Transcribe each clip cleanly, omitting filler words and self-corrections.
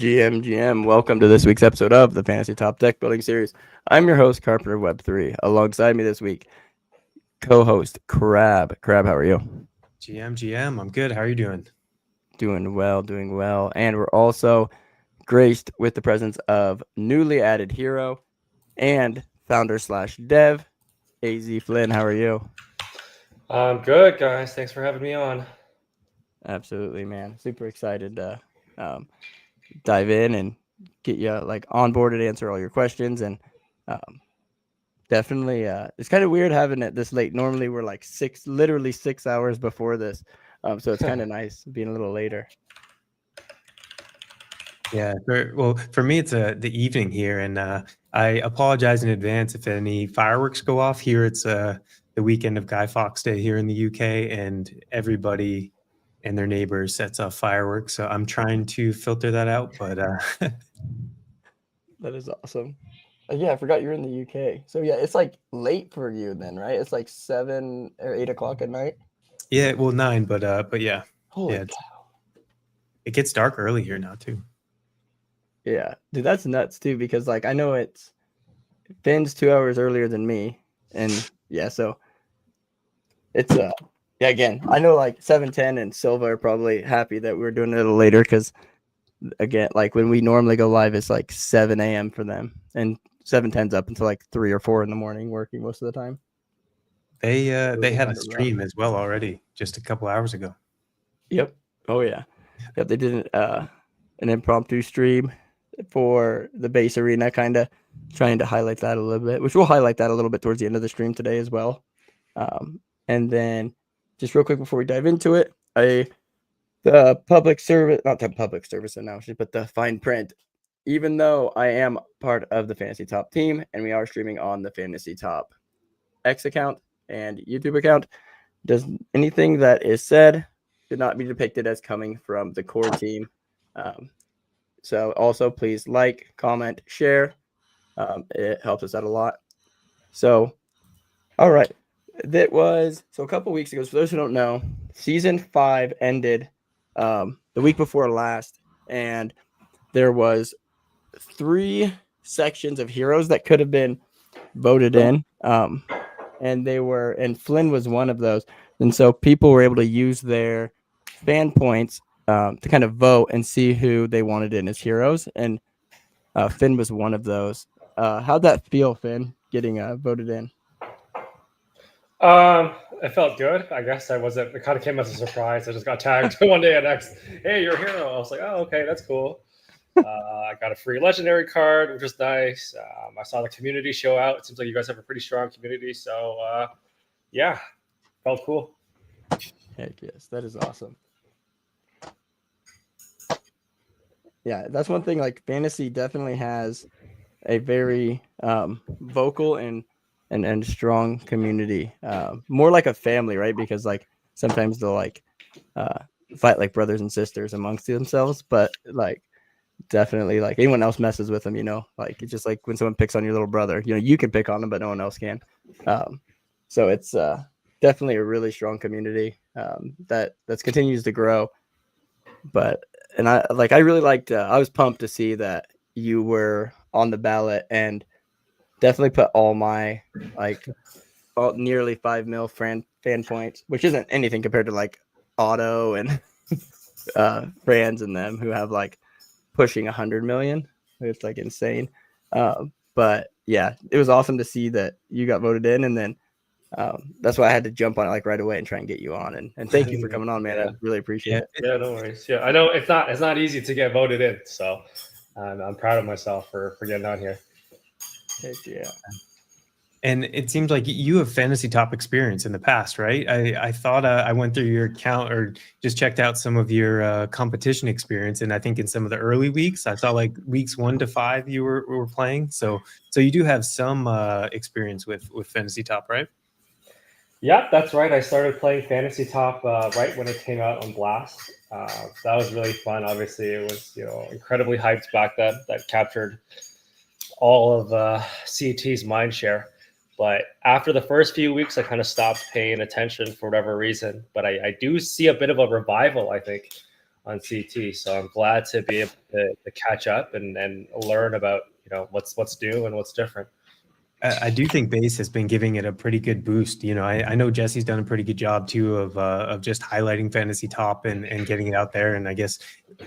GM. Welcome to this week's episode of the Fantasy Top Deck Building Series. I'm your host, Carpenter Web3. Alongside me this week, co-host Crab. Crab, how are you? GM, I'm good. How are you doing? Doing well. And we're also graced with the presence of newly added hero and founder/dev, AZ Flynn. How are you? I'm good, guys. Thanks for having me on. Absolutely, man. Super excited to dive in and get you onboarded, answer all your questions, and definitely it's kind of weird having it this late. Normally we're literally 6 hours before this, so it's kind of nice being a little later. Yeah, for me it's the evening here, and I apologize in advance if any fireworks go off here. It's the weekend of Guy Fawkes Day here in the UK, and everybody and their neighbors sets off fireworks, so I'm trying to filter that out, but That is awesome. Yeah, I forgot you're in the UK. So yeah, it's like late for you then, right? It's like 7 or 8 o'clock at night. Yeah, well 9, but yeah. Holy yeah, cow. It gets dark early here now too. Yeah, dude, that's nuts too, because I know it's Finn's 2 hours earlier than me, and yeah, so it's yeah, again, I know 710 and Silva are probably happy that we're doing it a little later, because again, when we normally go live, it's 7 a.m. for them, and 710's up until 3 or 4 in the morning working most of the time. They had a stream as well already just a couple hours ago. Yep. Oh yeah. Yep. They did an impromptu stream for the base arena, kind of trying to highlight that a little bit, which we'll highlight that a little bit towards the end of the stream today as well. And then just real quick before we dive into it, the public service, not the public service announcement, but the fine print. Even though I am part of the Fantasy Top team and we are streaming on the Fantasy Top X account and YouTube account, does anything that is said should not be depicted as coming from the core team. So also please like, comment, share. It helps us out a lot. So, all right. So a couple weeks ago, for those who don't know, season 5 ended the week before last, and there was 3 sections of heroes that could have been voted in, and Flynn was one of those, and so people were able to use their fan points to kind of vote and see who they wanted in as heroes, and Finn was one of those. How'd that feel, Finn, getting voted in? It felt good. I guess it kind of came as a surprise. I just got tagged one day at X. Hey, you're a hero. I was like, oh, okay, that's cool. I got a free legendary card, which is nice. I saw the community show out. It seems like you guys have a pretty strong community. So, yeah, felt cool. Heck yes, that is awesome. Yeah, that's one thing. Fantasy definitely has a very vocal and strong community, more like a family, right? Because sometimes they'll fight like brothers and sisters amongst themselves, but definitely anyone else messes with them, it's just like when someone picks on your little brother, you can pick on them, but no one else can. So it's definitely a really strong community that continues to grow. And I really liked, I was pumped to see that you were on the ballot, and definitely put all my nearly 5 mil fan points, which isn't anything compared to Otto and Franz and them who have pushing 100 million. It's insane. But yeah, it was awesome to see that you got voted in, and then that's why I had to jump on it right away and try and get you on. And thank you for coming on, man. Yeah. I really appreciate it. Yeah, no worries. Yeah, I know it's not easy to get voted in, so I'm proud of myself for getting on here. Heck yeah. And it seems like you have Fantasy Top experience in the past, right? I thought I went through your account or just checked out some of your competition experience, and I think in some of the early weeks, I saw weeks 1 to 5 you were playing. So you do have some experience with Fantasy Top, right? Yeah, that's right. I started playing Fantasy Top right when it came out on Blast. That was really fun. Obviously, it was incredibly hyped back then. That captured all of CT's mind share. But after the first few weeks, I kind of stopped paying attention for whatever reason. But I do see a bit of a revival, I think. on CT. So I'm glad to be able to catch up and learn about, what's new and what's different. I do think base has been giving it a pretty good boost. I know Jesse's done a pretty good job too of just highlighting Fantasy Top and getting it out there. And I guess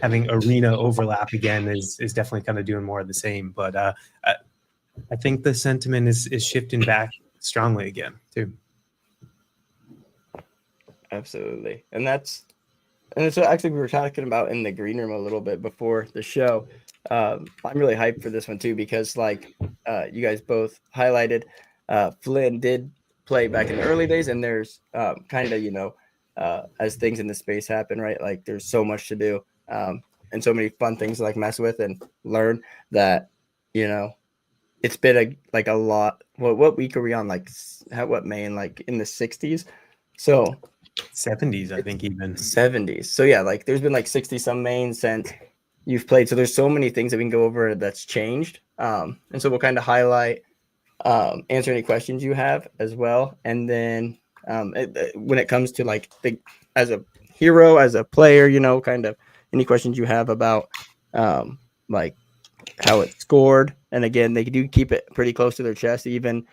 having arena overlap again is definitely kind of doing more of the same. But I think the sentiment is shifting back strongly again too. Absolutely. And it's what actually we were talking about in the green room a little bit before the show. I'm really hyped for this one too, because like you guys both highlighted, Flynn did play back in the early days, and there's kind of, as things in the space happen, right? Like there's so much to do and so many fun things to like mess with and learn that, it's been a lot. What week are we on? Like what main, like in the 60s? So 70s, I think, even 70s. So yeah, like there's been like 60 some mains since you've played. So there's so many things that we can go over that's changed. And so we'll kind of highlight, answer any questions you have as well. And then when it comes to like as a hero, as a player, kind of any questions you have about like how it scored. And again, they do keep it pretty close to their chest, even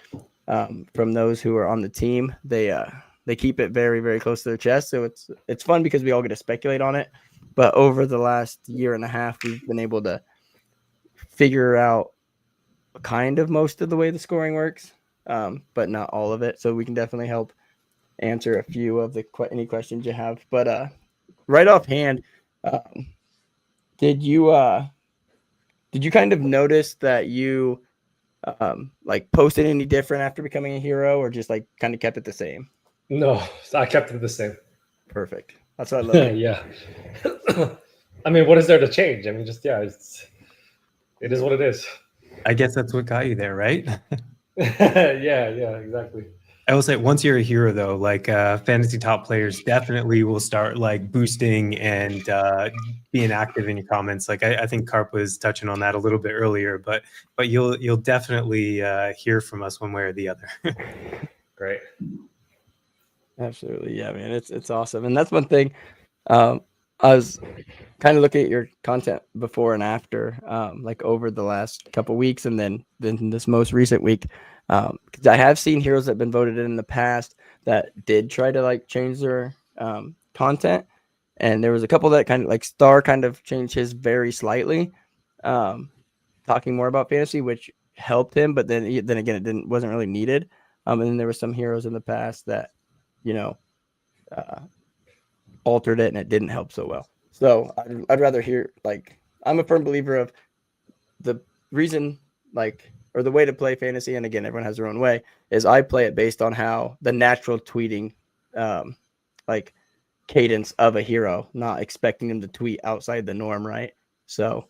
from those who are on the team. They keep it very, very close to their chest. So it's fun because we all get to speculate on it. But over the last year and a half, we've been able to figure out kind of most of the way the scoring works, but not all of it. So we can definitely help answer a few of any questions you have. But right offhand, did you kind of notice that you like posted any different after becoming a hero, or just like kind of kept it the same? No, I kept it the same. Perfect. That's what I love. Yeah. I mean, what is there to change? I mean, just, it is what it is. I guess that's what got you there, right? Yeah, exactly. I will say, once you're a hero, though, like Fantasy Top players definitely will start like boosting and being active in your comments. Like I think Carp was touching on that a little bit earlier, but you'll definitely hear from us one way or the other. Great. Absolutely. Yeah, man. It's awesome. And that's one thing. I was kind of looking at your content before and after, like over the last couple weeks, and then this most recent week. Because I have seen heroes that have been voted in the past that did try to like change their content. And there was a couple that kind of like Star kind of changed his very slightly, talking more about fantasy, which helped him. But then again, it wasn't really needed. And then there were some heroes in the past that, altered it, and it didn't help so well. So I'd rather hear, like, I'm a firm believer of the reason, like, or the way to play fantasy, and again, everyone has their own way, is I play it based on how the natural tweeting, like cadence of a hero, not expecting them to tweet outside the norm, right? So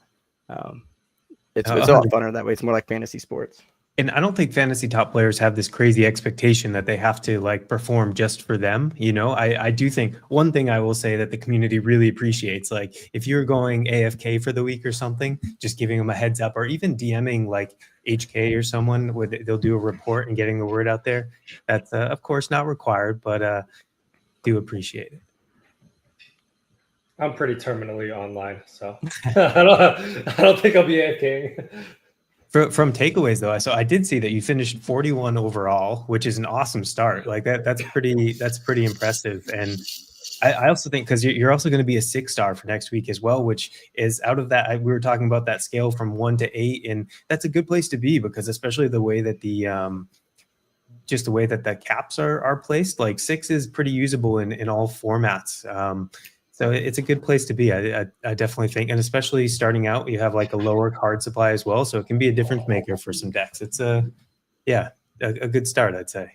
it's a lot funner that way. It's more like fantasy sports. And I don't think Fantasy Top players have this crazy expectation that they have to like perform just for them. I do think one thing I will say that the community really appreciates, like if you're going AFK for the week or something, just giving them a heads up, or even DMing like HK or someone, they'll do a report and getting the word out there. That's of course not required, but do appreciate it. I'm pretty terminally online, so I don't think I'll be AFKing. From takeaways though, so I did see that you finished 41 overall, which is an awesome start. Like that's pretty impressive. And I also think, because you're also going to be a 6-star for next week as well, which is out of that. We were talking about that scale from 1 to 8, and that's a good place to be, because especially the way that just the way that the caps are placed, like 6 is pretty usable in all formats. So it's a good place to be. I definitely think, and especially starting out, you have like a lower card supply as well, so it can be a difference maker for some decks. It's a good start, I'd say.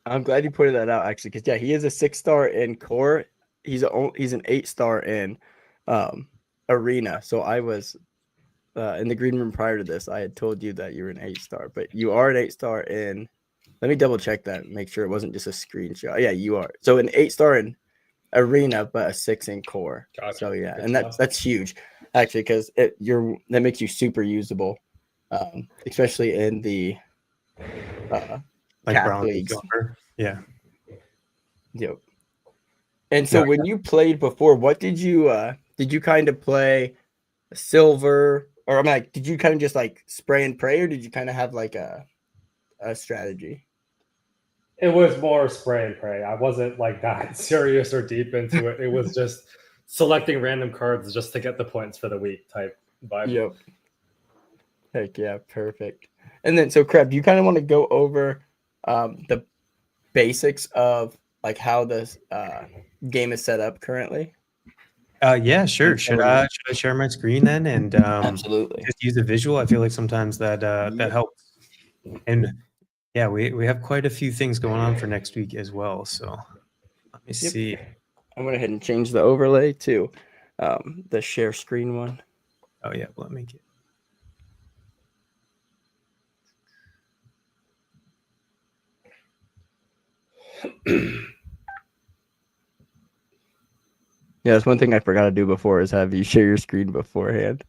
I'm glad you pointed that out, actually, because he is a 6-star in core. He's an 8-star in arena. So I was in the green room prior to this. I had told you that you were an 8-star, but you are an 8-star in. Let me double check that, make sure it wasn't just a screenshot. Yeah, you are. So an 8-star in arena, but a 6 in core. Gotcha. So yeah, and that's huge, actually, because that makes you super usable, especially in the like cap Brown leagues. Yeah. Yep. And so No, when you played before, what did you kind of play silver, or I'm like, did you kind of just like spray and pray, or did you kind of have like a strategy? It was more spray and pray. I wasn't like that serious or deep into it. It was just selecting random cards just to get the points for the week type vibe. Yep. Heck yeah, perfect. And then so Crab, do you kind of want to go over the basics of like how this game is set up currently? Yeah, sure. Should I share my screen then and Absolutely. just use a visual? I feel like sometimes that helps. And yeah, we have quite a few things going on for next week as well. So let me Yep. see. I went ahead and changed the overlay to the share screen one. Oh yeah, let me get. Yeah, that's one thing I forgot to do before is have you share your screen beforehand.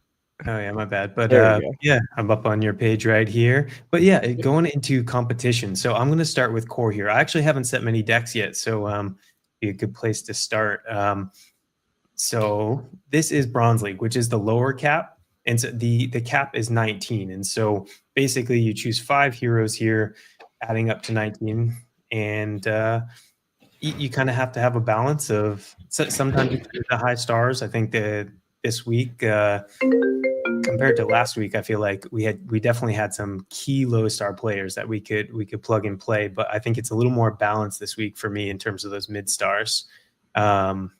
Oh yeah, my bad. But There you go. yeah, I'm up on your page right here. But yeah, going into competition. So I'm going to start with core here. I actually haven't set many decks yet, so be a good place to start. So this is Bronze League, which is the lower cap, and so the cap is 19. And so basically, you choose 5 heroes here, adding up to 19, and you kind of have to have a balance of. Sometimes you choose the high stars. I think that this week, compared to last week, I feel like we definitely had some key low star players that we could plug and play. But I think it's a little more balanced this week for me in terms of those mid stars. But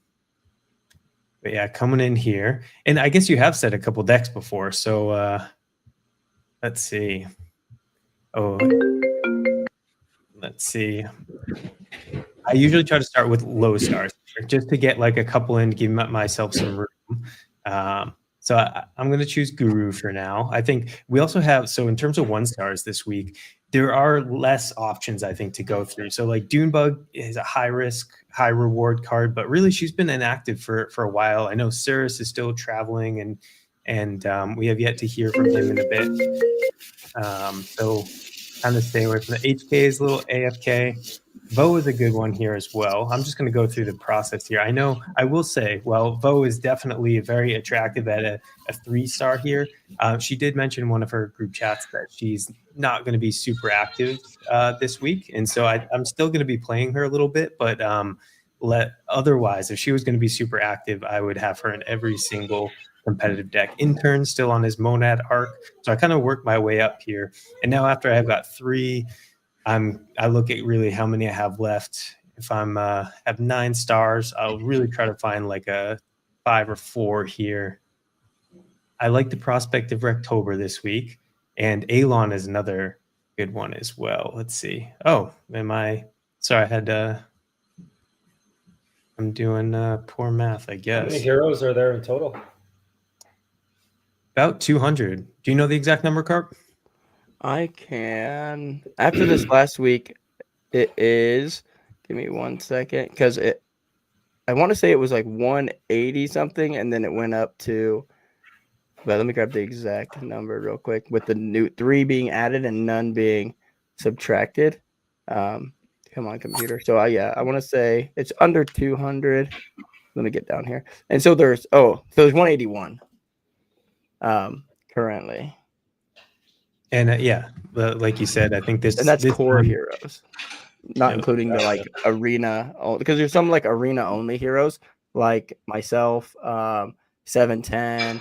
yeah, coming in here, and I guess you have set a couple decks before. So let's see. Oh, let's see. I usually try to start with low stars just to get like a couple in to give myself some room. So I'm going to choose Guru for now. I think we also have, so in terms of 1 stars this week, there are less options, I think, to go through. So like Dunebug is a high risk, high reward card, but really she's been inactive for a while. I know Cirrus is still traveling and we have yet to hear from him in a bit. So kind of stay away from the HK is a little AFK. Vo is a good one here as well. I'm just going to go through the process here. I will say, well, Vo is definitely very attractive at a 3-star here. She did mention in one of her group chats that she's not going to be super active this week. And so I'm still going to be playing her a little bit, but otherwise, if she was going to be super active, I would have her in every single competitive deck. Intern still on his Monad arc. So I kind of worked my way up here. And now after I've got 3, I look at really how many I have left. If I'm have 9 stars, I'll really try to find like a 5 or 4 here. I like the prospect of Rectober this week, and Alon is another good one as well. Let's see. Oh, sorry, I had I'm doing poor math, I guess. How many heroes are there in total? About 200. Do you know the exact number, Carp? I can. After this last week, it is. Give me 1 second, because I want to say it was like 180 something, and then it went up to. But let me grab the exact number real quick. With the new 3 being added and none being subtracted. Come on, computer. So I want to say it's under 200. Let me get down here. And so there's 181. Currently. And yeah, like you said, I think this and that's this core one, heroes, not including the like arena, because there's some like arena only heroes like myself, 710.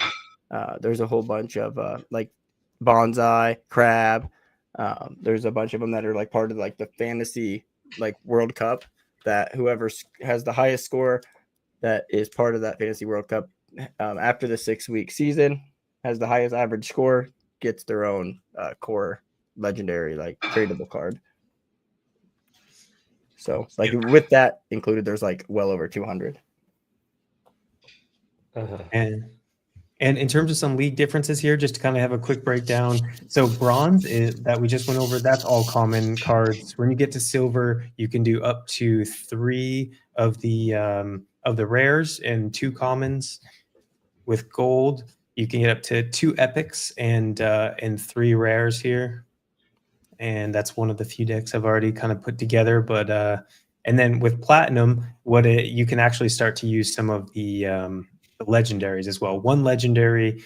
There's a whole bunch of like Bonsai, Crab. There's a bunch of them that are like part of like the fantasy like World Cup, that whoever has the highest score that is part of that fantasy World Cup after the 6-week season has the highest average score, gets their own core legendary like tradable card. So like with that included, there's like well over 200. And in terms of some league differences here, just to kind of have a quick breakdown. So bronze is that we just went over. That's all common cards. When you get to silver, you can do up to 3 of the rares and 2 commons. With gold, you can get up to 2 epics and 3 rares here. And that's one of the few decks I've already kind of put together. But And then with platinum, you can actually start to use some of the legendaries as well. 1 legendary,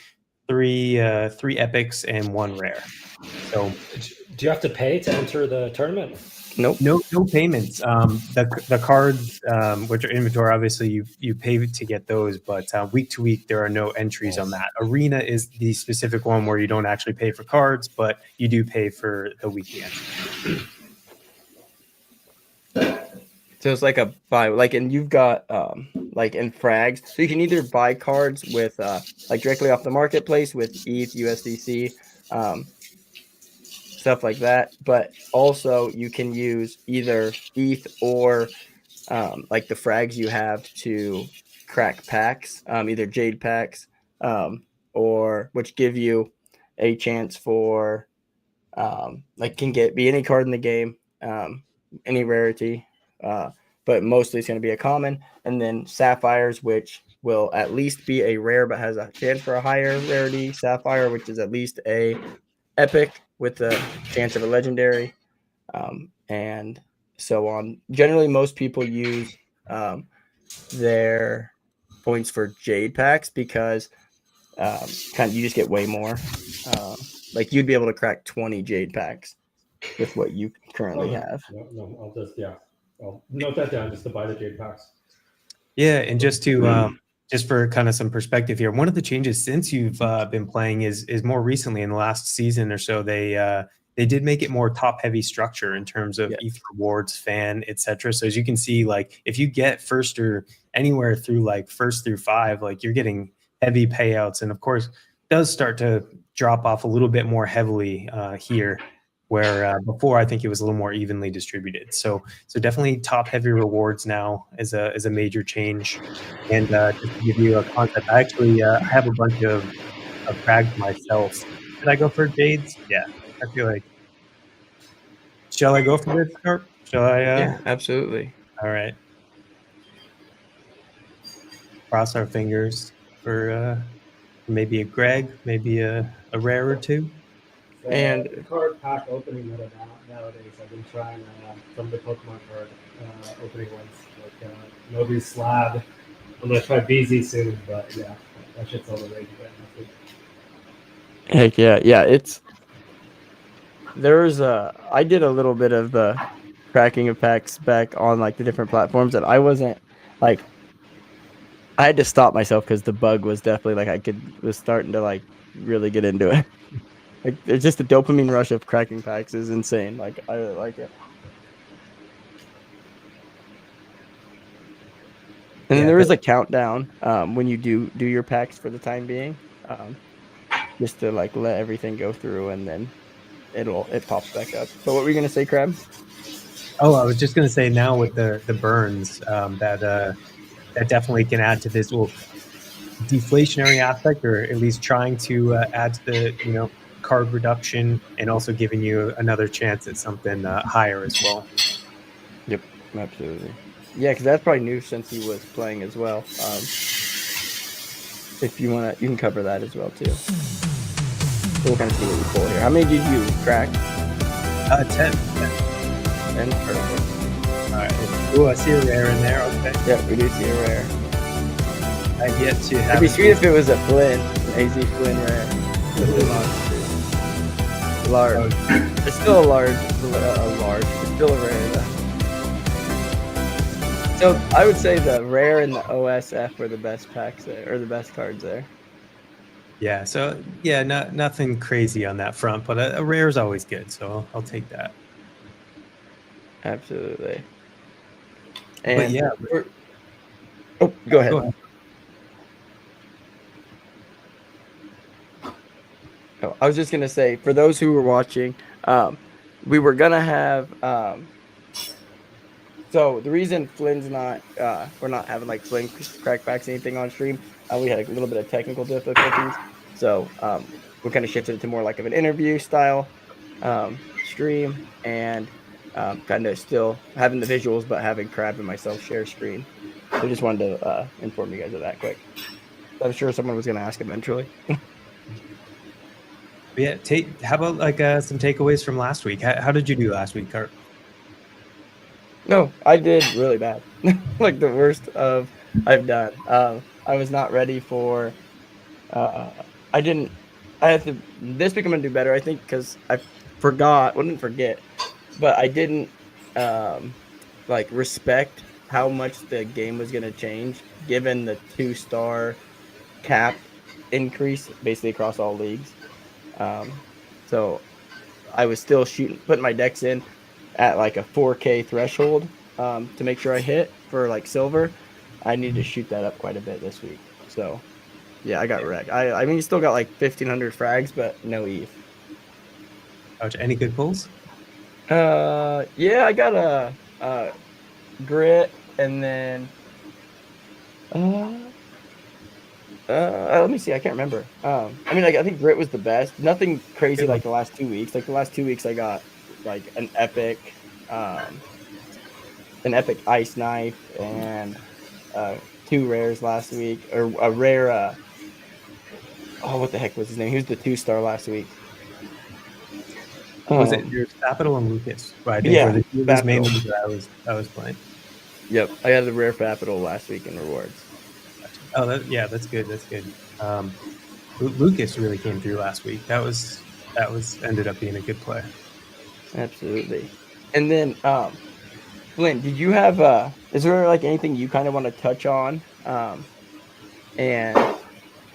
3 epics, and 1 rare. So Do you have to pay to enter the tournament? Nope. no payments. The cards, which are inventory, obviously you pay to get those, but week to week there are no entries on that. Arena is the specific one where you don't actually pay for cards, but you do pay for the weekly entry. So it's like a buy, like, and you've got like in frags, so you can either buy cards with like directly off the marketplace with ETH, USDC, stuff like that. But also you can use either ETH or like the frags you have to crack packs, either Jade packs, or which give you a chance for like can be any card in the game, any rarity. But mostly it's going to be a common, and then sapphires, which will at least be a rare but has a chance for a higher rarity sapphire, which is at least a epic with a chance of a legendary, and so on. Generally, most people use their points for Jade packs because kind of you just get way more. Like you'd be able to crack 20 Jade packs with what you currently have. No, I'll note that down just to buy the Jade packs. Yeah, and just to just for kind of some perspective here, one of the changes since you've been playing is more recently in the last season or so, they did make it more top heavy structure in terms of ETH rewards, fan, etc. So as you can see, like if you get first or anywhere through like 1st through 5, like you're getting heavy payouts, and of course it does start to drop off a little bit more heavily here, where before I think it was a little more evenly distributed. So definitely top heavy rewards now is a major change. And just to give you a concept, I actually have a bunch of frags myself. Should I go for Jades? Yeah, I feel like. Shall I go for this, Sharp? Shall I? Yeah, absolutely. All right. Cross our fingers for maybe a Greg, maybe a rare or two. And the card pack opening meta nowadays, I've been trying some of the Pokemon card opening ones, like Nobody's Slab. I'm gonna try BZ soon, but yeah, that shit's all the rage right now. Heck yeah, I did a little bit of the cracking of packs back on like the different platforms that I wasn't like. I had to stop myself because the bug was definitely like was starting to like really get into it. Like there's just a dopamine rush of cracking packs is insane. Like I really like it. And then there is a countdown when you do your packs for the time being, just to like let everything go through, and then it pops back up. But what were you gonna say, Crab? Oh, I was just gonna say now with the burns that definitely can add to this little deflationary aspect, or at least trying to add to the card reduction, and also giving you another chance at something higher as well. Yep, absolutely. Yeah, because that's probably new since he was playing as well. If you want to, you can cover that as well too. So we'll kind of see what you pull here. How many did you crack? 10. 10? Perfect. All right. Oh, I see a rare in there. Okay. Yeah, we do see a rare. I've yet to have. It'd be sweet if it was a Flynn, an AZ Flynn rare. Large. It's still a large. It's still a rare though. So I would say the rare and the OSF were the best packs there, or the best cards there. Yeah. So yeah, nothing crazy on that front, but a rare is always good. So I'll take that. Absolutely. And but yeah. Go ahead. Oh, I was just gonna say, for those who were watching, we were gonna have. So the reason Flynn's not, we're not having like Flynn crackbacks or anything on stream. We had a little bit of technical difficulties, so we kind of shifted it to more like of an interview style stream, and kind of still having the visuals, but having Crab and myself share screen. So just wanted to inform you guys of that quick. I'm sure someone was gonna ask eventually. Yeah. How about like some takeaways from last week? How did you do last week, Cart? No, I did really bad. Like the worst of I've done. I was not ready for. Uh, I didn't. I have to. This week I'm gonna do better. I think because I forgot. Well, didn't forget, but I didn't like respect how much the game was gonna change given the 2-star cap increase basically across all leagues. So I was still putting my decks in at like a 4K threshold to make sure I hit for like silver. I need to shoot that up quite a bit this week. So yeah, I got wrecked. I mean, you still got like 1,500 frags, but no ETH. Ouch. Any good pulls? Yeah, I got a grit, and then uh, let me see. I can't remember. I mean, like I think grit was the best. Nothing crazy Good one. like the last 2 weeks. Like the last 2 weeks, I got like um, an epic ice knife, and 2 rares last week, or a rare. Oh, what the heck was his name? He was the 2-star last week. Was it your Capital and Lucas? I think Yeah, were the two of his main Capital. ones that I was playing. Yep, I got the rare capital last week in rewards. Oh, yeah, that's good. That's good. Lucas really came through last week. That was ended up being a good play. Absolutely. And then, Flynn, did you have is there like anything you kind of want to touch on, and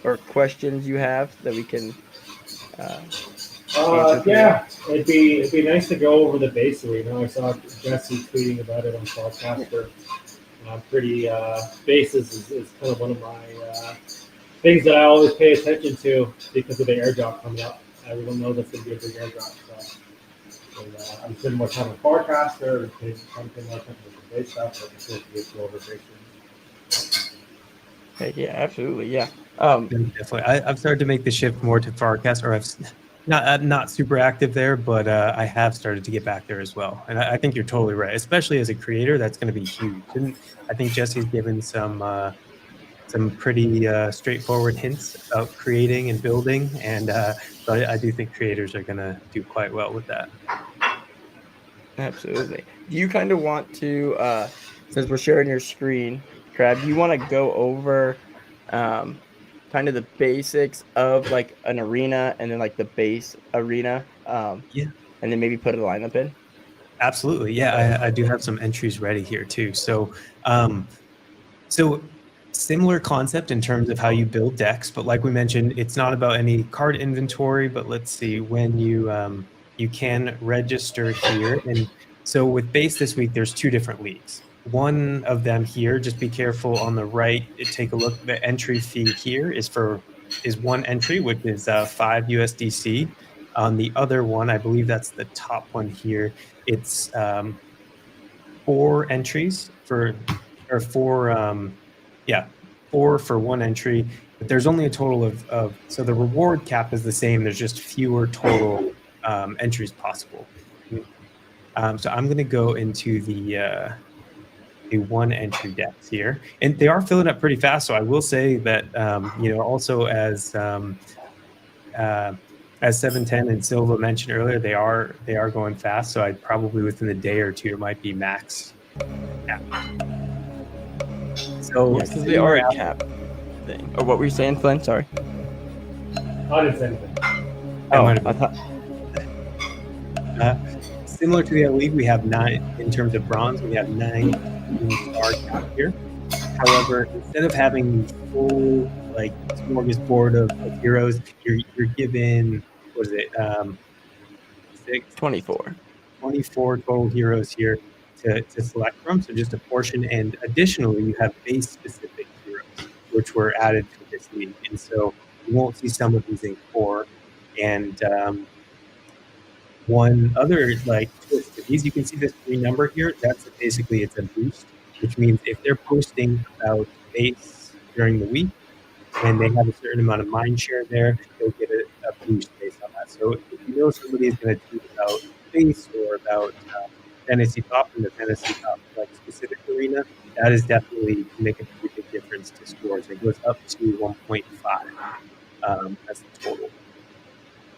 or questions you have that we can answer for you? Yeah, it'd be nice to go over the base arena. I saw Jesse tweeting about it on Podcaster. Pretty bases is kind of one of my things that I always pay attention to because of the airdrop coming up. Everyone knows that's going to be a big airdrop. So I'm spending more time on Forecaster and paying something more attention to the base stuff. But it's going to go over base. Heck yeah, absolutely, yeah. Definitely, I've started to make the shift more to Farcast, or I've not super active there, but I have started to get back there as well. And I think you're totally right, especially as a creator, that's going to be huge. And I think Jesse's given some pretty straightforward hints about creating and building, and so I do think creators are going to do quite well with that. Absolutely. Do you kind of want to, since we're sharing your screen, Crab, do you want to go over kind of the basics of like an arena and then like the base arena? Yeah. And then maybe put a lineup in? Absolutely. Yeah, I do have some entries ready here too. So, similar concept in terms of how you build decks, but like we mentioned, it's not about any card inventory, but let's see, when you can register here. And so with base this week, there's 2 different leagues. One of them here, just be careful on the right, take a look. The entry fee here is 1 entry, which is 5 USDC. On the other one, I believe that's the top one here, it's 4 entries for 4 for 1 entry, but there's only a total of so the reward cap is the same, there's just fewer total entries possible. So I'm going to go into the 1 entry decks here, and they are filling up pretty fast. So I will say that also as 710 and Silva mentioned earlier, they are going fast. So I'd probably within a day or 2 it might be max. Yeah. So Yeah, because they are a cap thing. Or what were you saying, Flynn? Sorry. I didn't say anything. I thought. Similar to the other league, we have 9 in terms of bronze. We have 9 star cap here. However, instead of having full like smorgasbord of heroes, you're given, what is it? 24 total heroes here to select from. So just a portion, and additionally, you have base specific heroes which were added to this league, and so you won't see some of these in core. And one other like twist to these, you can see this green number here. That's basically it's a boost, which means if they're posting about base during the week and they have a certain amount of mind share there, they'll get a boost based on that. So if you know somebody is going to tweet about base or about fantasy top in the fantasy top like specific arena, that is definitely make a pretty big difference to scores. It goes up to 1.5. That's the total.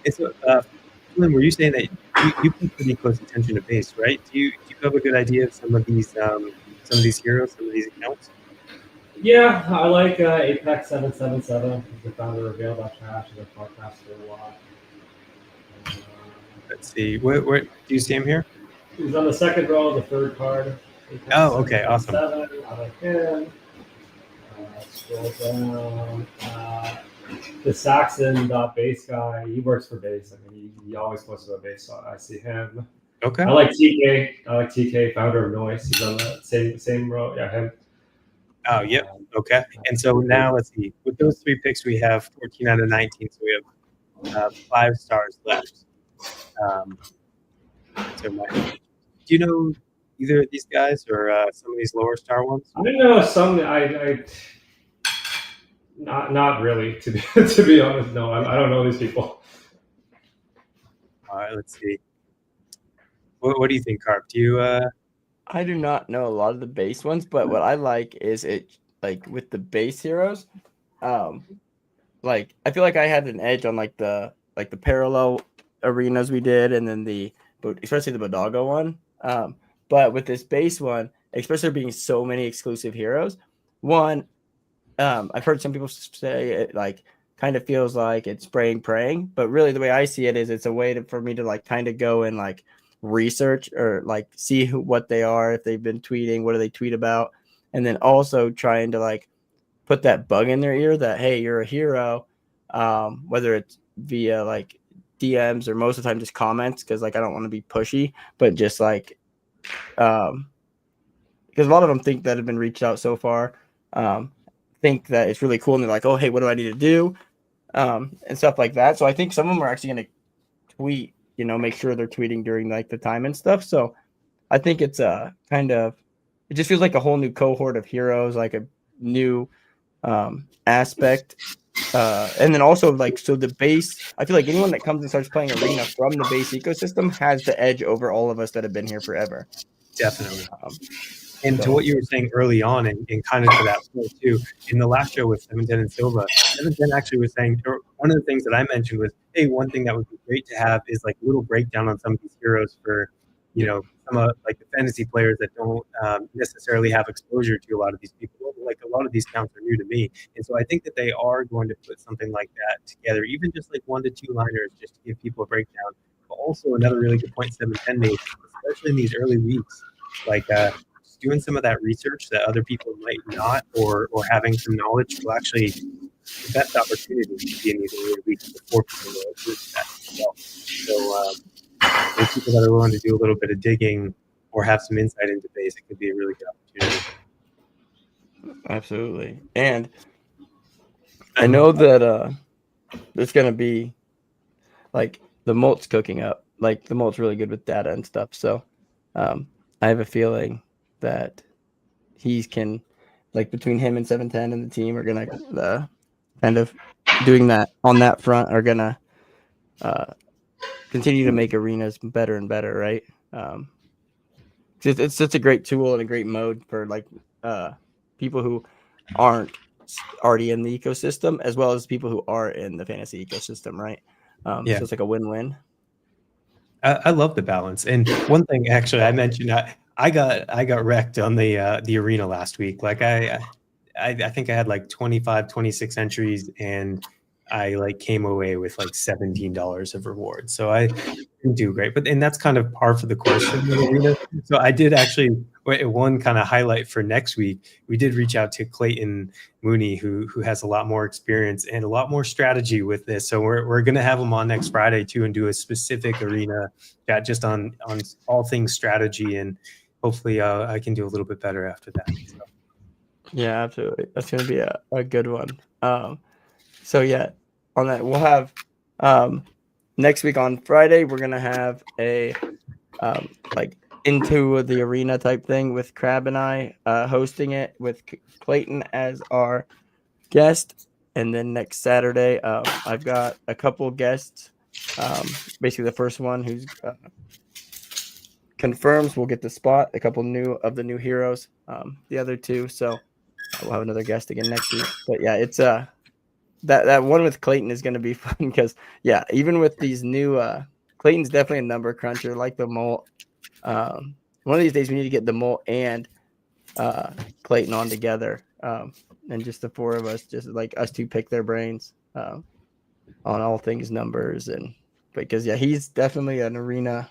It's Lynn, were you saying that you pay pretty close attention to base, right? Do you have a good idea of some of these heroes, some of these accounts? Yeah, I like Apex 777. The founder of Gale.trash is a podcaster a lot. Let's see. Where do you see him here? He's on the second row, the third card. Apex Oh, okay, awesome. 777, I like him. Scroll down. The Saxon.base guy, he works for base. I mean, he always posts about base, so I see him. Okay. I like TK, founder of Noise. He's on the same row. Yeah, him. Oh, yep. Okay. And so now let's see. With those 3 picks, we have 14 out of 19. So we have 5 stars left. Do you know either of these guys or some of these lower star ones? I know some. I not really. To be honest, no. I don't know these people. All right. Let's see. What do you think, Carp? Do you? I do not know a lot of the base ones, but what I like is it like with the base heroes, like I feel like I had an edge on like the parallel arenas we did, and then especially the Bodago one. But with this base one, especially being so many exclusive heroes, one, I've heard some people say it like kind of feels like it's praying, but really the way I see it is it's a way for me to like kind of go and like research or like see what they are, if they've been tweeting, what do they tweet about, and then also trying to like put that bug in their ear that hey, you're a hero, whether it's via like DMs or most of the time just comments, because like I don't want to be pushy, but just like because a lot of them think that have been reached out so far, think that it's really cool and they're like, oh hey, what do I need to do, and stuff like that. So I think some of them are actually going to tweet, make sure they're tweeting during like the time and stuff. So I think it's it just feels like a whole new cohort of heroes, like a new aspect. And then also like, so the base, I feel like anyone that comes and starts playing Arena from the base ecosystem has the edge over all of us that have been here forever. Definitely. And to what you were saying early on, and kind of to that point too, in the last show with 710 and Silva, 710 actually was saying, or one of the things that I mentioned was, hey, one thing that would be great to have is like a little breakdown on some of these heroes for, some of like the fantasy players that don't necessarily have exposure to a lot of these people. Like a lot of these counts are new to me. And so I think that they are going to put something like that together, even just like 1 to 2 liners, just to give people a breakdown. But also another really good point 710 made, especially in these early weeks, like doing some of that research that other people might not, or having some knowledge will actually the best opportunity to be in these early weeks before people know that as well. So those people that are willing to do a little bit of digging or have some insight into base, it could be a really good opportunity. Absolutely. And I know that there's going to be like the Molt's cooking up, like the Molt's really good with data and stuff. So I have a feeling that he can, like between him and 710 and the team are going to kind of doing that on that front, are going to continue to make arenas better and better. Right. It's such a great tool and a great mode for like people who aren't already in the ecosystem, as well as people who are in the fantasy ecosystem. Right. So it's like a win-win. I love the balance. And one thing actually I mentioned, I got wrecked on the arena last week. Like I think I had like 25, 26 entries, and I like came away with like $17 of rewards. So I didn't do great, and that's kind of par for the course in the arena. So I did actually, one kind of highlight for next week, we did reach out to Clayton Mooney, who has a lot more experience and a lot more strategy with this. So we're going to have him on next Friday too, and do a specific arena chat just on all things strategy, and hopefully I can do a little bit better after that. So. Yeah, absolutely. That's going to be a good one. So yeah, on that, we'll have next week on Friday, we're going to have a like into the arena type thing with Crab and I hosting it with Clayton as our guest. And then next Saturday, I've got a couple guests. Basically the first one who's confirms will get the spot, a couple of the new heroes, the other two. So we'll have another guest again next week. But yeah, it's that one with Clayton is going to be fun because even with these new Clayton's definitely a number cruncher, like the Molt. One of these days we need to get the Molt and Clayton on together, and just the four of us, just like us two, pick their brains on all things numbers. And because he's definitely an arena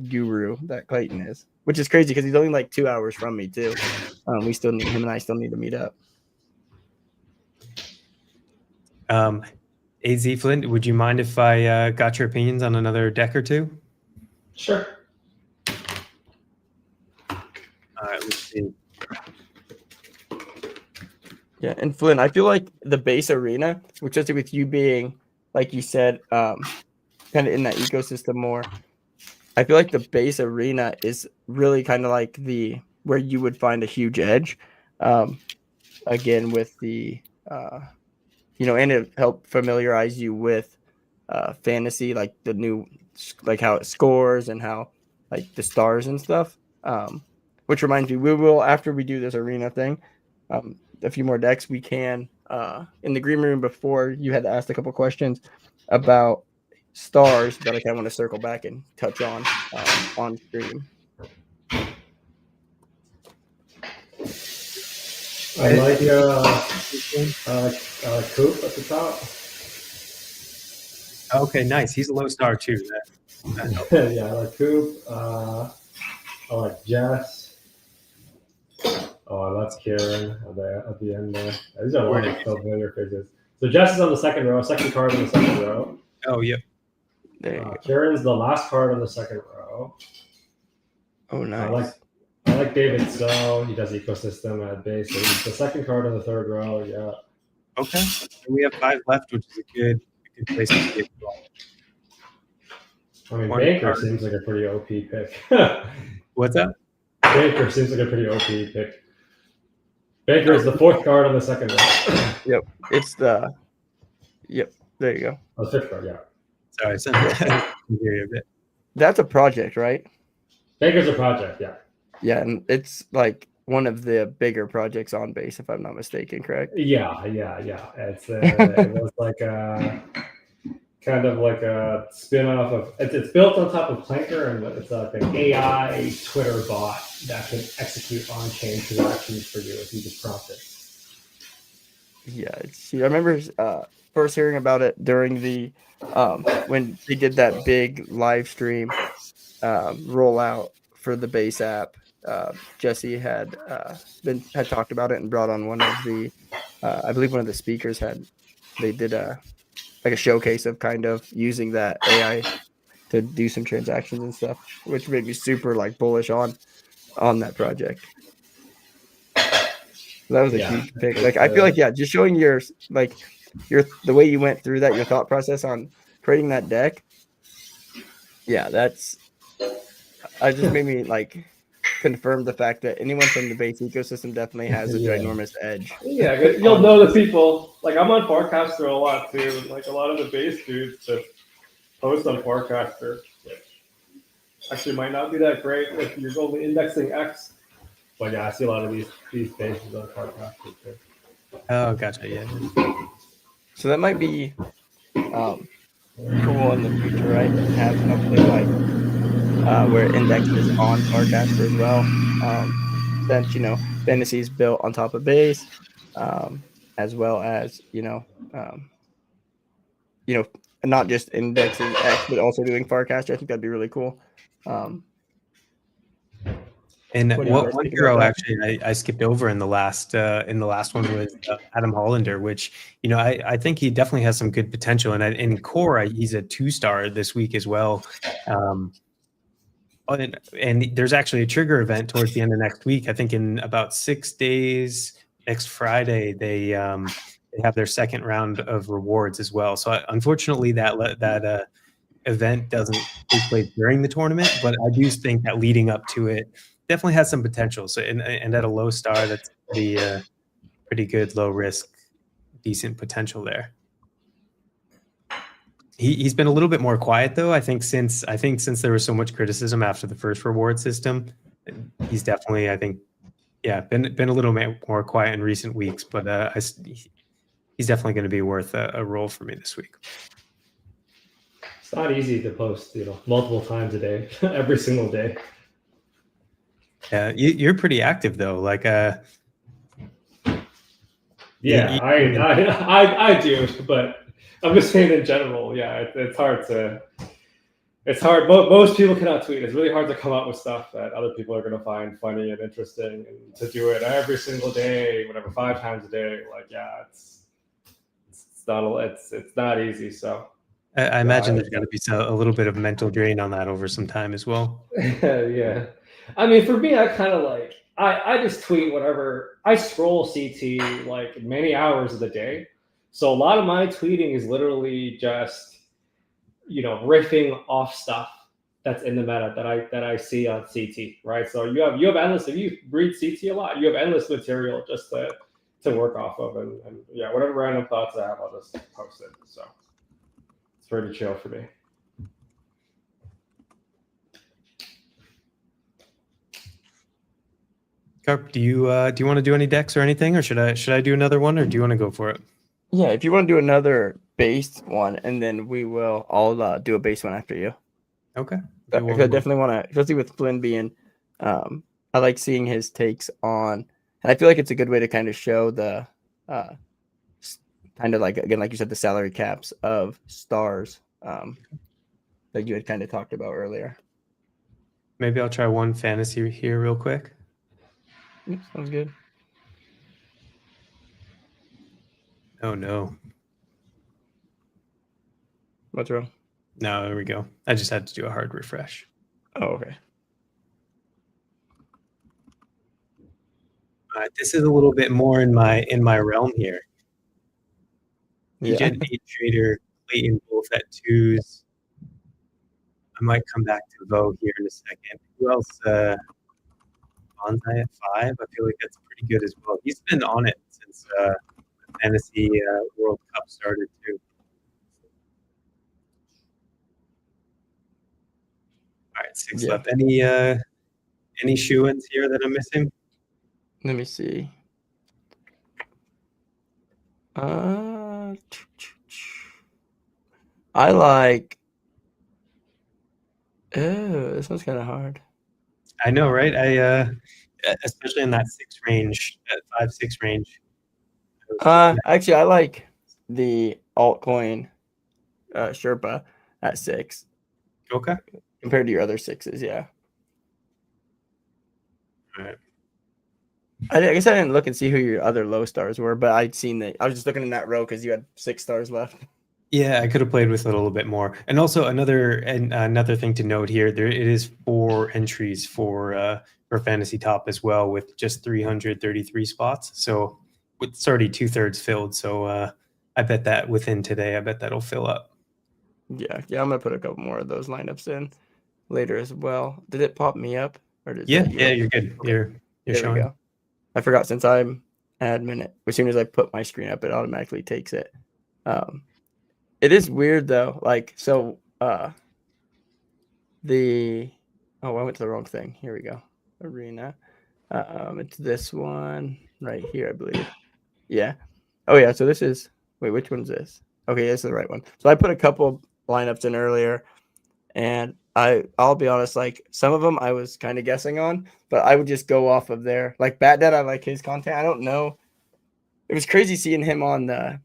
guru, that Clayton is, which is crazy because he's only like 2 hours from me too. We still need him, and I still need to meet up. AZ Flint, would you mind if I got your opinions on another deck or two? Sure. All right, let's see. Yeah, and Flynn, I feel like the base arena, which is with you being, like you said, kind of in that ecosystem more. I feel like the base arena is really kind of like where you would find a huge edge. Again, with the and it helped familiarize you with fantasy, like the new, like how it scores and how like the stars and stuff. Which reminds me, we will, after we do this arena thing, a few more decks, we can in the green room before you had asked a couple questions about stars that I kind of want to circle back and touch on stream. I like Coop at the top. Okay, nice. He's a low star too. Yeah, I like Coop. I like Jess. Oh, I like Kieran at the end there. These are a lot of familiar faces. So Jess is on the second row, second card in the second row. Oh, yep. There you go. Kieran's the last card on the second row. Oh, nice. I like David So. He does ecosystem at base. So he's the second card on the third row. Yeah. Okay. We have 5 left, which is a good place to get. I mean, One Banker card. seems like a pretty OP pick. What's that? Banker seems like a pretty OP pick. Banker is the fourth card on the second row. Yep. It's the. Yep. There you go. Oh, the fifth card, yeah. Sorry, I can hear you a bit. That's a project, right? Banker's a project, yeah. Yeah, and it's like one of the bigger projects on base, if I'm not mistaken, correct? Yeah. It's it was like a kind of like a spin-off of it's built on top of Planker, and it's like an AI Twitter bot that can execute on-chain transactions for you if you just prompt it. Yeah, I remember first hearing about it during the when they did that big live stream rollout for the base app. Jesse had talked about it and brought on one of the I believe one of the speakers they did a showcase of kind of using that AI to do some transactions and stuff, which made me super like bullish on that project. So that was a huge pick. Like I feel like just showing your the way you went through that, your thought process on creating that deck. Yeah, I just made me like confirm the fact that anyone from the base ecosystem definitely has a ginormous edge. Yeah, you'll know the people. Like I'm on Forecaster a lot too. Like a lot of the base dudes that post on Forecaster actually might not be that great if you're only indexing X. But yeah, I see a lot of these bases on Forecaster too. Oh, gotcha. Yeah. So that might be cool in the future, right? Have something like where index is on Forecaster as well. Since fantasy is built on top of base, as well as not just indexing X, but also doing Forecaster. I think that'd be really cool. And What do you one guys think hero about that? actually I skipped over in the last one was Adam Hollander, which I think he definitely has some good potential. And in core, he's a 2-star this week as well. And there's actually a trigger event towards the end of next week. I think in about 6 days, next Friday, they have their second round of rewards as well. So unfortunately, that event doesn't take place during the tournament, but I do think that leading up to it definitely has some potential. So and at a low star, that's pretty good, low risk, decent potential there. He's been a little bit more quiet though. I think since there was so much criticism after the first reward system, he's definitely been a little more quiet in recent weeks. But he's definitely going to be worth a roll for me this week. It's not easy to post, multiple times a day, every single day. Yeah, you're pretty active though. Like, Yeah, you- I do, but I'm just saying in general. Yeah, it's hard to. It's hard. Most people cannot tweet. It's really hard to come up with stuff that other people are going to find funny and interesting, and to do it every single day, whatever, 5 times a day. Like, yeah, it's not easy. So I imagine there's got to be a little bit of mental drain on that over some time as well. yeah. I mean, for me, I kind of like I just tweet whatever. I scroll CT like many hours of the day, so a lot of my tweeting is literally just riffing off stuff that's in the meta that I see on CT, right? So you have endless. If you read CT a lot, you have endless material just to work off of, and yeah, whatever random thoughts I have, I'll just post it. So it's pretty chill for me. Carp, do you want to do any decks or anything, or should I do another one, or do you want to go for it? Yeah, if you want to do another base one, and then I'll do a base one after you. Okay. I definitely want to, especially with Flynn being, I like seeing his takes on, and I feel like it's a good way to kind of show the, kind of like, again, like you said, the salary caps of stars, that you had kind of talked about earlier. Maybe I'll try one fantasy here real quick. Yep, sounds good. Oh no. What's wrong? No, there we go. I just had to do a hard refresh. Oh, okay. This is a little bit more in my realm here. Yeah. Agent 8 Trader, Clayton both at 2s. I might come back to Vo here in a second. Who else? Bonsai at 5. I feel like that's pretty good as well. He's been on it since the Fantasy World Cup started too. All right, 6 left. Any shoe-ins here that I'm missing? Let me see. I like. Oh, this one's kind of hard. I know, right? Especially in that 6 range, that 5-6 range. Actually, I like the altcoin Sherpa at 6 Okay. compared to your other 6s. Yeah. All right. I guess I didn't look and see who your other low stars were, but I'd seen that. I was just looking in that row because you had 6 stars left. Yeah, I could have played with it a little bit more. And also another thing to note here, it is 4 entries for Fantasy Top as well, with just 333 spots. So it's already 2/3 filled. So I bet that within today, I bet that'll fill up. Yeah, I'm gonna put a couple more of those lineups in later as well. Did it pop me up? Or did Yeah, you're good. Okay. You're There we showing. go. I forgot, since I'm admin it, as soon as I put my screen up, it automatically takes it. It is weird though. Like, so I went to the wrong thing. Here we go. Arena. It's this one right here, I believe. Yeah. Oh yeah. So this is, wait, which one's this? Okay, this is the right one. So I put a couple lineups in earlier, and I'll be honest, like some of them I was kind of guessing on, but I would just go off of there. Like Bat Dad, I like his content. I don't know. It was crazy seeing him on the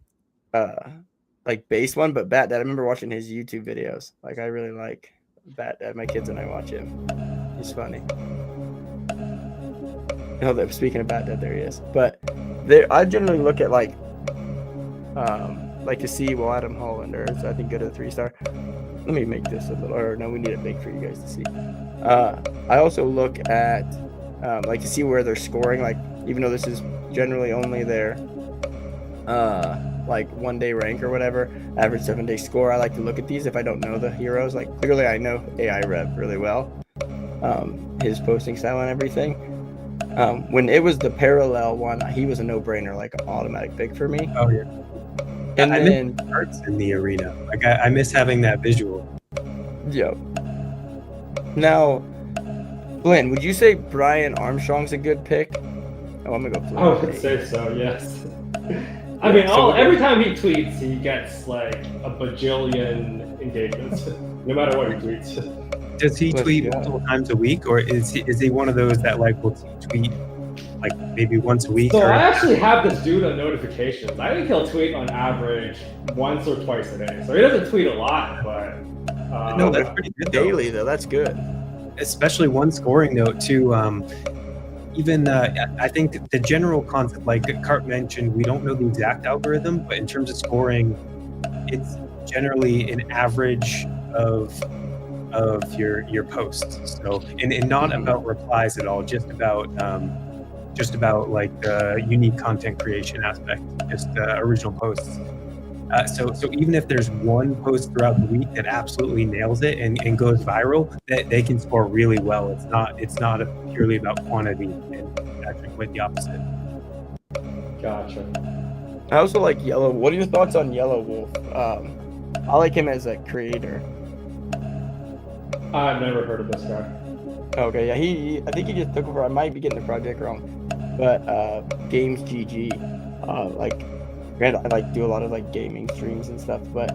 like base one, but Bat Dad, I remember watching his YouTube videos. Like I really like Bat Dad. My kids and I watch him. He's funny. Oh, speaking of Bat Dad, there he is. But I generally look at like to see Adam Hollander is, I think, good at a 3-star. Let me make this a little, or no, we need it big for you guys to see. I also look at like to see where they're scoring, like even though this is generally only their like 1-day rank or whatever, average 7-day score. I like to look at these if I don't know the heroes. Like clearly I know AI Rev really well, his posting style and everything. When it was the parallel one, he was a no-brainer, like an automatic pick for me. Oh yeah. And I then miss arts in the arena. Like I miss having that visual. Yo. Now, Flynn, would you say Brian Armstrong's a good pick? Oh, I'm gonna go Flynn. I would say so, yes. I mean, every time he tweets, he gets like a bajillion engagements, no matter what he tweets. Does he Let's tweet go. multiple times a week, or is he one of those that like will tweet like maybe once a week? So or I actually have this dude on notifications. I think he'll tweet on average once or twice a day. So he doesn't tweet a lot, but no, that's pretty good though. Daily though, that's good. Especially one scoring note too. Even I think the general concept, like Cart mentioned, we don't know the exact algorithm, but in terms of scoring, it's generally an average of your posts. So and not about replies at all, just about like the unique content creation aspect, just original posts. So even if there's one post throughout the week that absolutely nails it and goes viral, that they can score really well. It's not purely about quantity, and actually quite the opposite. gotcha. I also like Yellow. What are your thoughts on Yellow Wolf? I like him as a creator. I've never heard of this guy. Okay, yeah, I think he just took over. I might be getting the project wrong, but Games GG, like, granted, I like do a lot of like gaming streams and stuff, but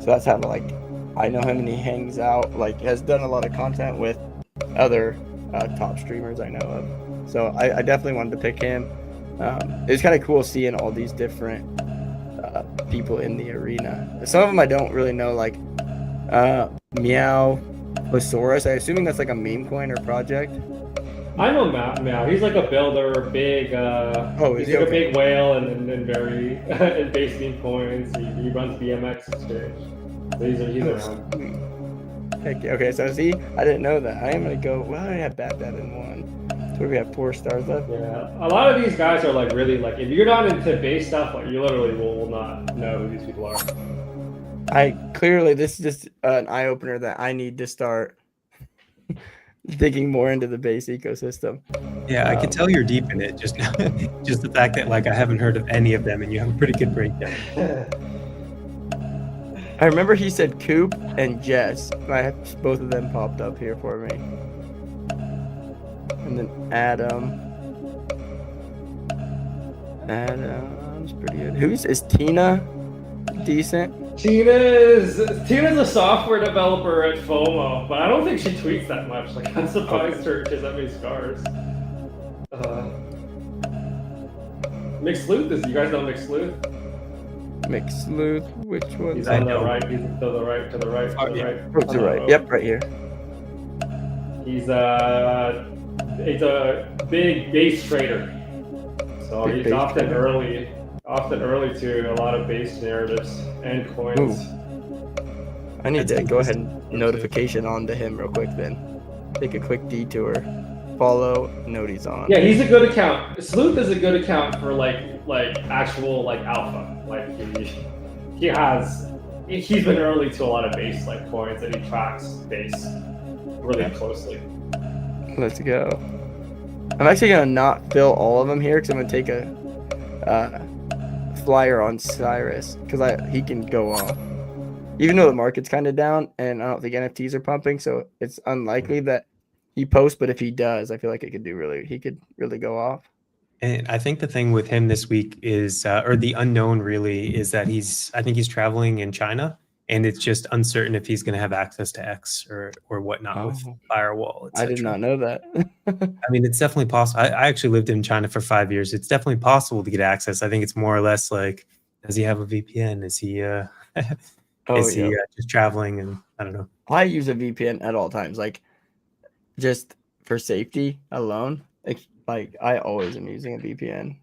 so that's how like I know him, and he hangs out, like has done a lot of content with other top streamers I know of. So I definitely wanted to pick him. It was kind of cool seeing all these different people in the arena. Some of them I don't really know, like Meow Losaurus. I'm assuming that's like a meme coin or project. I know Matt now. He's like a builder, big. Is he's he? like Okay. a big whale and very and base meme coins. He runs BMX Exchange. So he's around. Heck yeah. Okay, so see, I didn't know that. I am gonna go. Well, I have Bat Dad in one. So we have 4 stars left. Yeah, a lot of these guys are like really like if you're not into base stuff, like you literally will not know who these people are. This is just an eye opener that I need to start digging more into the base ecosystem. Yeah, I can tell you're deep in it. Just just the fact that like I haven't heard of any of them, and you have a pretty good breakdown. I remember he said Coop and Jess. Both of them popped up here for me. And then Adam. Adam's pretty good. Is Tina decent? Tina's a software developer at FOMO, but I don't think she tweets that much. Like I'm surprised she has that many scars. McSleuth, you guys know McSleuth? McSleuth, which one? He's I on the know. right. He's to the right. To the right. Oh, To the yeah. right. Oh, to the right. Yep, right here. He's a big base trader, so Big he's base often trader. early to a lot of base narratives and coins. I need That's to go ahead interesting. and notification on to him real quick then. Take a quick detour. Follow, note he's on. Yeah, he's a good account. Sleuth is a good account for like actual like alpha. Like he's been early to a lot of base like coins, and he tracks base really closely. Let's go. I'm actually gonna not fill all of them here because I'm gonna take a flyer on Cyrus because he can go off. Even though the market's kind of down and I don't think NFTs are pumping, so it's unlikely that he posts. But if he does, I feel like he could really go off. And I think the thing with him this week is, or the unknown really, is that I think he's traveling in China, and it's just uncertain if he's going to have access to X or whatnot with Oh. firewall. I did not know that. I mean, it's definitely possible. I actually lived in China for 5 years. It's definitely possible to get access. I think it's more or less like, does he have a VPN? Is he just traveling? And I don't know. I use a VPN at all times, like just for safety alone. Like I always am using a VPN.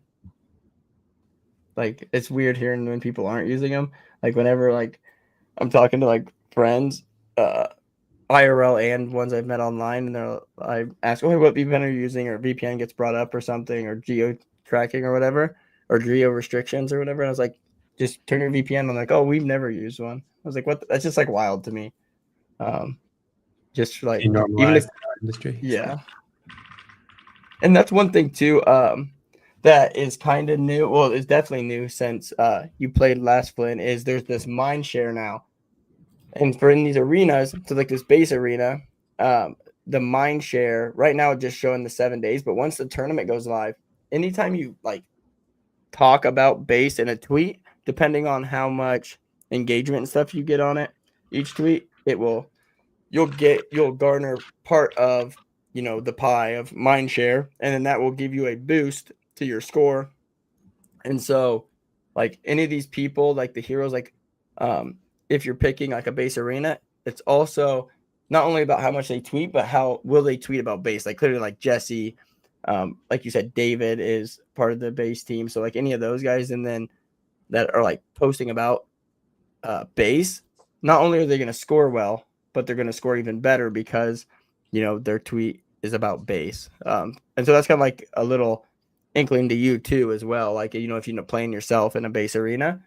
Like it's weird hearing when people aren't using them. Like whenever like I'm talking to like friends, IRL and ones I've met online, and I ask, "Oh, what VPN are you using?" or VPN gets brought up or something, or geo tracking or whatever, or geo restrictions or whatever. And I was like, "Just turn your VPN." I'm like, "Oh, we've never used one." I was like, "What?" That's just like wild to me. Just like He even normalized if our industry. yeah. And that's one thing too, that is kind of new. Well, it's definitely new since you played last Flynn, is there's this mind share now. And for in these arenas, so like this base arena, the mind share right now just showing the 7 days, but once the tournament goes live, anytime you like talk about base in a tweet, depending on how much engagement and stuff you get on it, each tweet, you'll garner part of, you know, the pie of mind share, and then that will give you a boost to your score. And so, like any of these people, like the heroes, like if you're picking like a base arena, it's also not only about how much they tweet, but how will they tweet about base. Like clearly, like Jesse, like you said, David is part of the base team. So like any of those guys, and then that are like posting about base, not only are they going to score well, but they're going to score even better because, you know, their tweet is about base. And so that's kind of like a little inkling to you too, as well. Like, you know, if you're playing yourself in a base arena,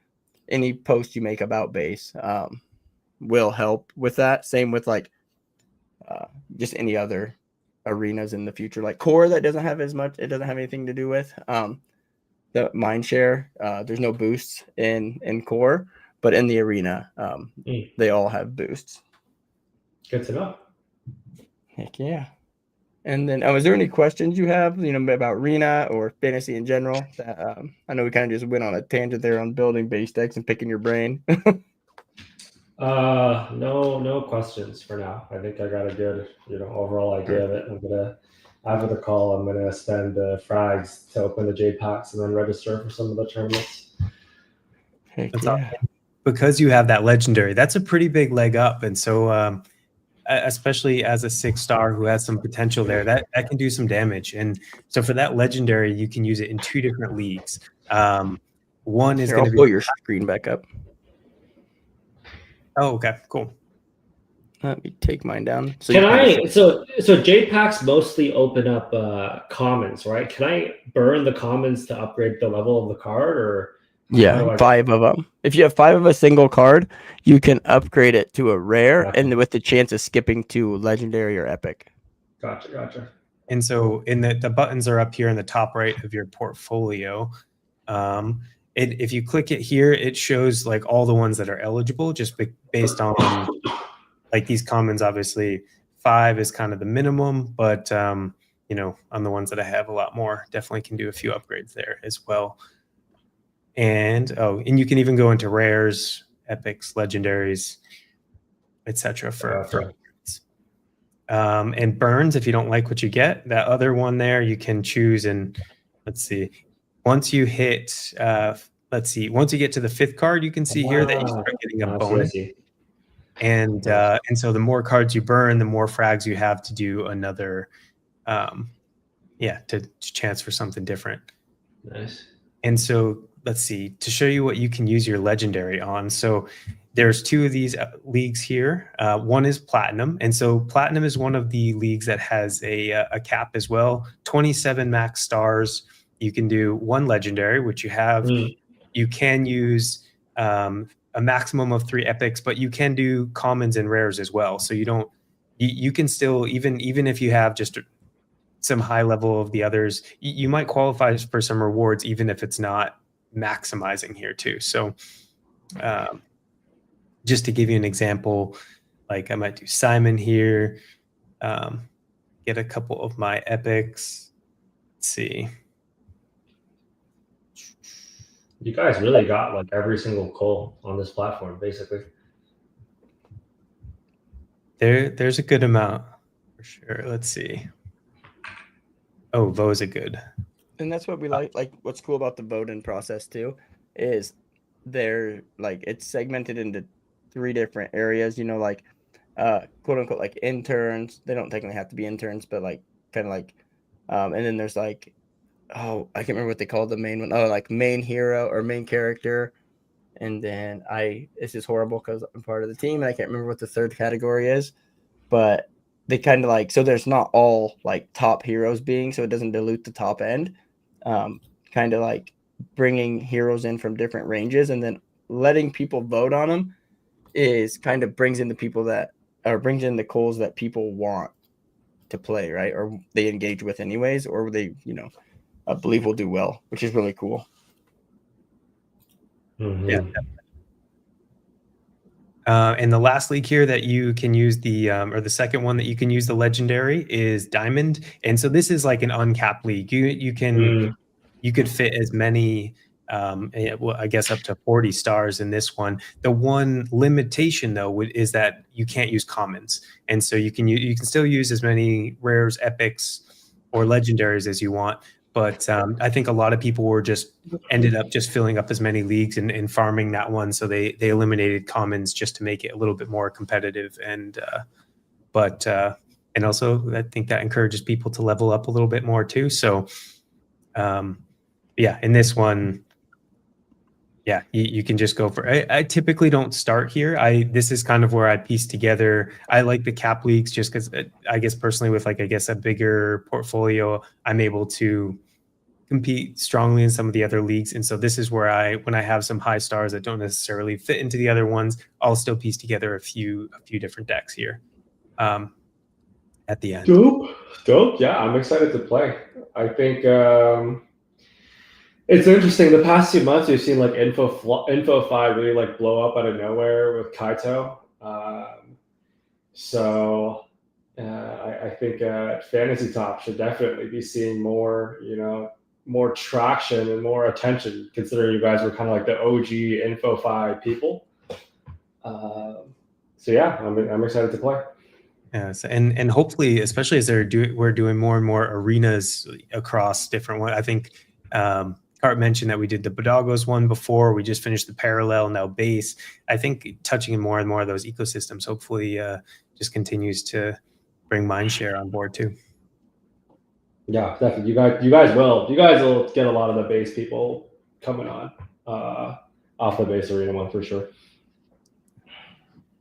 any post you make about base will help with that. Same with like just any other arenas in the future, like core, that doesn't have as much, it doesn't have anything to do with the mind share. There's no boosts in core, but in the arena, they all have boosts. Good to know. Heck yeah. And then, is there any questions you have, you know, about arena or fantasy in general? That, I know we kind of just went on a tangent there on building base decks and picking your brain. No questions for now. I think I got a good, you know, overall idea of it. After the call, I'm gonna spend the frags to open the JPACs and then register for some of the tournaments. Heck That's yeah. awesome. Because you have that legendary, that's a pretty big leg up. And so, especially as a 6-star who has some potential there, that can do some damage. And so for that legendary, you can use it in 2 different leagues. One is going to be, pull your screen back up. oh, okay, cool. Let me take mine down. So JPACs mostly open up commons, right? Can I burn the commons to upgrade the level of the card, or? Yeah, 5 of them. If you have 5 of a single card, you can upgrade it to a rare, and with the chance of skipping to legendary or epic. Gotcha. And so in the buttons are up here in the top right of your portfolio. If you click it here, it shows like all the ones that are eligible, just based on like these commons. Obviously 5 is kind of the minimum, but you know, on the ones that I have a lot more, definitely can do a few upgrades there as well. And you can even go into rares, epics, legendaries, etc. for upgrades. And burns, if you don't like what you get, that other one there, you can choose. And let's see, once you hit, once you get to the 5th card, you can see here that you start getting a bonus. And so the more cards you burn, the more frags you have to do another, to chance for something different. Nice. And so let's see, to show you what you can use your legendary on. So there's 2 of these leagues here. One is platinum. And so platinum is one of the leagues that has a cap as well. 27 max stars. You can do 1 legendary, which you have. You can use a maximum of 3 epics, but you can do commons and rares as well. So you can still, even if you have just some high level of the others, you might qualify for some rewards, even if it's not maximizing here too. So just to give you an example, like I might do Simon here, get a couple of my epics. Let's see. You guys really got like every single call on this platform, basically. There's a good amount for sure. Let's see. Oh, Vo's a good. And that's what we like what's cool about the voting process too, is they're like, it's segmented into 3 different areas, you know, like quote unquote like interns. They don't technically have to be interns, but like kind of like and then there's like, I can't remember what they call the main one. Like main hero or main character. And then this is horrible because I'm part of the team and I can't remember what the 3rd category is, but they kind of like, so there's not all like top heroes being, so it doesn't dilute the top end. Kind of like bringing heroes in from different ranges and then letting people vote on them is kind of brings in the people that, or brings in the calls that people want to play, right? Or they engage with anyways, or they, you know, I believe will do well, which is really cool. Mm-hmm. Yeah. And the last league here that you can use or the second one that you can use the legendary is Diamond. And so this is like an uncapped league. You could fit as many I guess up to 40 stars in this one. The one limitation though is that you can't use commons, and so you can still use as many rares, epics, or legendaries as you want. But I think a lot of people were ended up just filling up as many leagues and farming that one, so they eliminated commons just to make it a little bit more competitive. And also I think that encourages people to level up a little bit more too. So in this one. Yeah, you can just go for. I typically don't start here. This is kind of where I piece together. I like the cap leagues just because I guess personally with a bigger portfolio, I'm able to compete strongly in some of the other leagues. And so this is where when I have some high stars that don't necessarily fit into the other ones, I'll still piece together a few different decks here at the end. Dope. Yeah, I'm excited to play. I think. It's interesting. The past 2 months, we've seen Info 5 really blow up out of nowhere with Kaito. So I think Fantasy Top should definitely be seeing more traction and more attention, considering you guys were kind of the OG Info 5 people. So yeah, I'm excited to play. Yes, and hopefully, especially as we're doing more and more arenas across different ones. I think. Cart mentioned that we did the Bodogos one before. We just finished the Parallel, now Base. I think touching in more and more of those ecosystems hopefully just continues to bring Mindshare on board too. Yeah, definitely. You guys will get a lot of the Base people coming on off the Base Arena one for sure.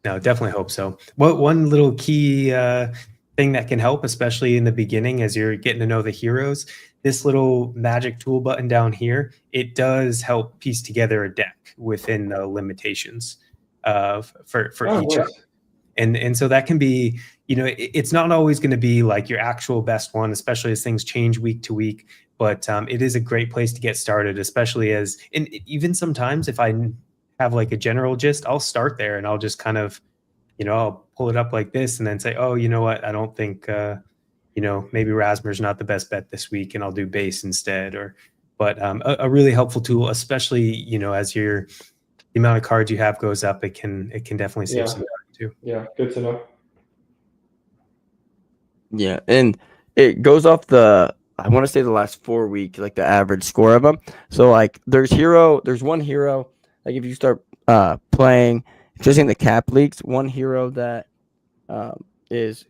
No, definitely hope so. One little key thing that can help, especially in the beginning as you're getting to know the heroes, this little magic tool button down here, it does help piece together a deck within the limitations for each. Nice. And so that can be, it's not always going to be your actual best one, especially as things change week to week. But it is a great place to get started, especially and even sometimes if I have a general gist, I'll start there and I'll just kind of, I'll pull it up like this and then say, oh, you know what? I don't think, maybe Rasmur's not the best bet this week and I'll do Base instead. But a really helpful tool, especially, as the amount of cards you have goes up, it can definitely save some time too. Yeah, good to know. Yeah, and it goes off I want to say the last 4 weeks, the average score of them. So there's one hero, if you start playing, just in the cap leagues, one hero that it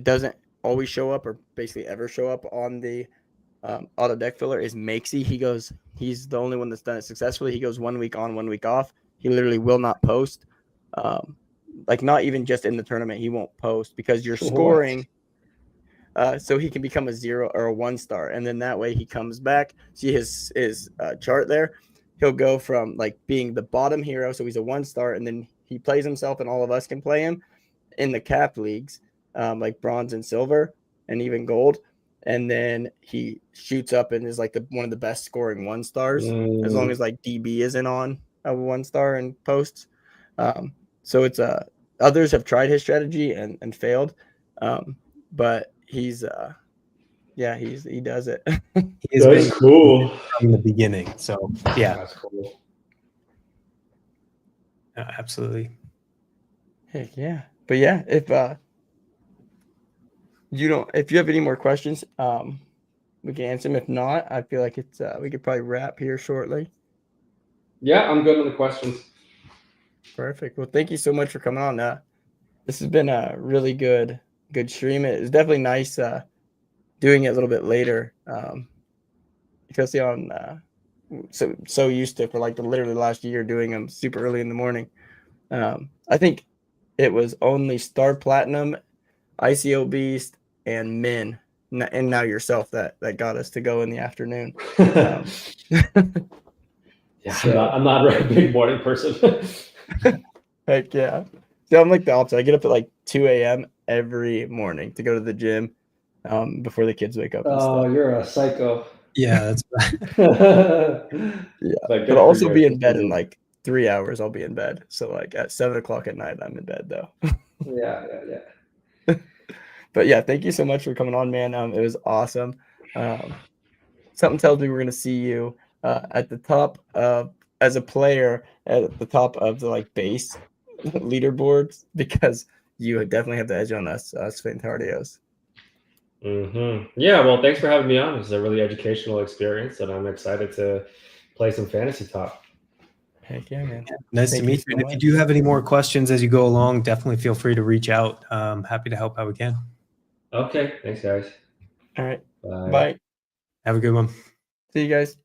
doesn't always show up or basically ever show up on the auto deck filler is Makesy. He's the only one that's done it successfully. He goes 1 week on, 1 week off. He literally will not post. Not even just in the tournament, he won't post because you're scoring. So he can become a 0 or a 1 star, and then that way he comes back. See his chart there. He'll go from being the bottom hero, so he's a 1 star, and then he plays himself, and all of us can play him in the cap leagues, bronze and silver, and even gold. And then he shoots up and is one of the best scoring 1 stars, as long as DB isn't on a 1 star and posts. So it's others have tried his strategy and failed, but he does it. That's cool from the beginning. So yeah, that's cool. Absolutely. Heck yeah. But yeah, if you have any more questions, we can answer them. If not, I feel like it's we could probably wrap here shortly. Yeah, I'm good on the questions. Perfect. Well, thank you so much for coming on. This has been a really good stream. It's definitely nice doing it a little bit later, especially on so used to for literally last year doing them super early in the morning. I think it was only Star Platinum, ICO Beast, and Min, and now yourself that got us to go in the afternoon. Yeah, I'm not a very big morning person. Heck yeah. So I'm the opposite. I get up at 2 a.m. every morning to go to the gym before the kids wake up. Oh, you're a psycho. Yeah, that's yeah. But I'll also be in bed in 3 hours. I'll be in bed. So at 7 o'clock at night, I'm in bed though. Yeah. But yeah, thank you so much for coming on, man. It was awesome. Something tells me we're gonna see you at the top of as a player at the top of the like base leaderboards because you definitely have the edge on us Fantardios. Yeah, well, thanks for having me on. It was a really educational experience, and I'm excited to play some fantasy top. Heck yeah, man. Nice Thank to you meet so you. And if you much. do have any more questions as you go along, definitely feel free to reach out. Happy to help how we can. Okay, thanks, guys. All right. Bye. Bye. Have a good one. See you guys.